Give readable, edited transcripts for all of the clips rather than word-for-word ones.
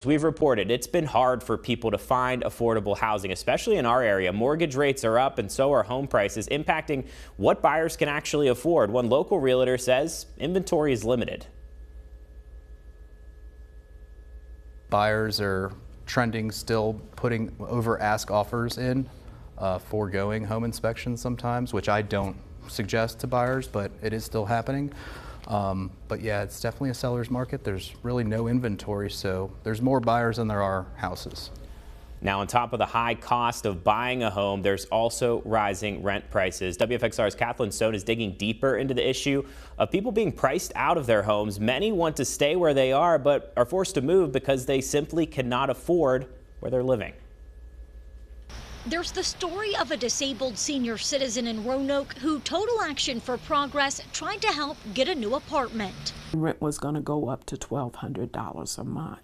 We've reported it's been hard for people to find affordable housing, especially in our area. Mortgage rates are up and so are home prices, impacting what buyers can actually afford. One local realtor says inventory is limited. Buyers are trending, still putting over ask offers in, foregoing home inspections sometimes, which I don't suggest to buyers, but it is still happening. But yeah, it's definitely a seller's market. There's really no inventory, so there's more buyers than there are houses. Now, on top of the high cost of buying a home, there's also rising rent prices. WFXR's Kathleen Stone is digging deeper into the issue of people being priced out of their homes. Many want to stay where they are, but are forced to move because they simply cannot afford where they're living. There's the story of a disabled senior citizen in Roanoke who Total Action for Progress tried to help get a new apartment. Rent was going to go up to $1,200 a month.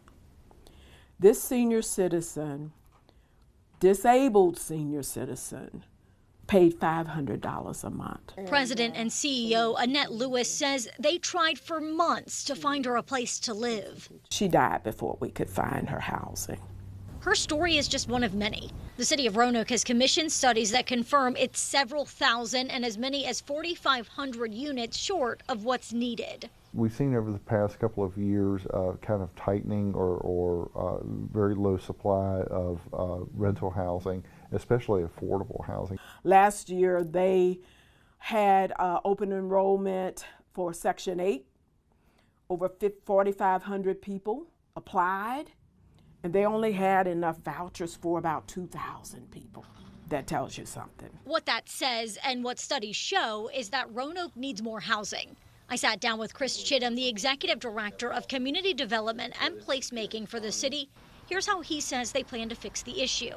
This senior citizen, disabled senior citizen, paid $500 a month. President and CEO Annette Lewis says they tried for months to find her a place to live. She died before we could find her housing. Her story is just one of many. The city of Roanoke has commissioned studies that confirm it's several thousand and as many as 4,500 units short of what's needed. We've seen over the past couple of years kind of tightening or very low supply of rental housing, especially affordable housing. Last year they had open enrollment for Section 8. Over 4,500 people applied. And they only had enough vouchers for about 2,000 people. That tells you something. What that says and what studies show is that Roanoke needs more housing. I sat down with Chris Chittum, the executive director of community development and placemaking for the city. Here's how he says they plan to fix the issue.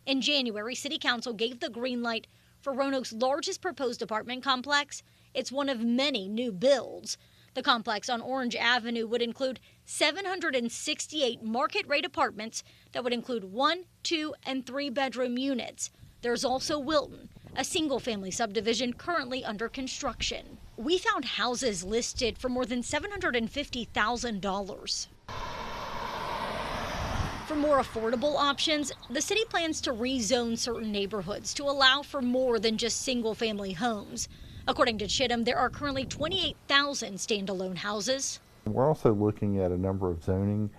In January, City Council gave the green light for Roanoke's largest proposed apartment complex. It's one of many new builds. The complex on Orange Avenue would include 768 market-rate apartments that would include 1, 2, and 3-bedroom units. There's also Wilton, a single-family subdivision currently under construction. We found houses listed for more than $750,000. For more affordable options, the city plans to rezone certain neighborhoods to allow for more than just single-family homes. According to Chittum, there are currently 28,000 standalone houses. We're also looking at a number of zoning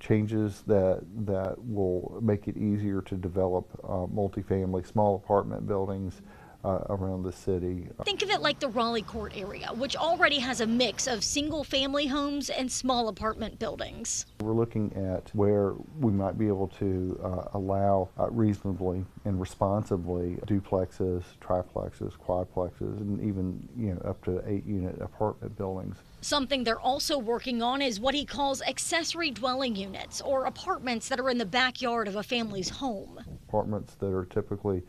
changes that will make it easier to develop multifamily small apartment buildings around the city. Think of it like the Raleigh Court area, which already has a mix of single-family homes and small apartment buildings. We're looking at where we might be able to allow reasonably and responsibly duplexes, triplexes, quadplexes, and even up to 8-unit apartment buildings. Something they're also working on is what he calls accessory dwelling units, or apartments that are in the backyard of a family's home. Apartments that are typically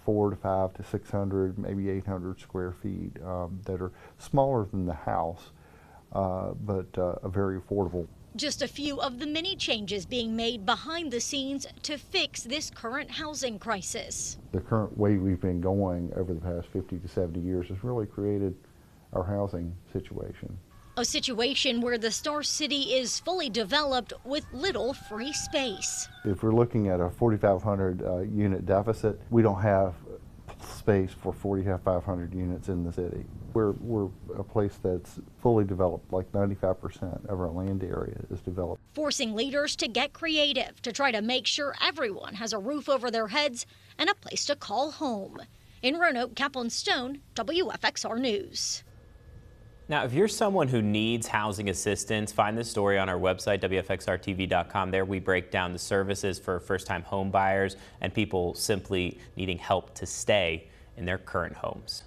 400 to 500 to 600, maybe 800 square feet that are smaller than the house, but very affordable. Just a few of the many changes being made behind the scenes to fix this current housing crisis. The current way we've been going over the past 50 to 70 years has really created our housing situation. A situation where the Star City is fully developed with little free space. If we're looking at a 4,500 unit deficit, we don't have space for 4,500 units in the city. We're a place that's fully developed, like 95% of our land area is developed. Forcing leaders to get creative to try to make sure everyone has a roof over their heads and a place to call home. In Roanoke, Kathleen Stone, WFXR News. Now, if you're someone who needs housing assistance, find this story on our website, WFXRTV.com. There we break down the services for first-time home buyers and people simply needing help to stay in their current homes.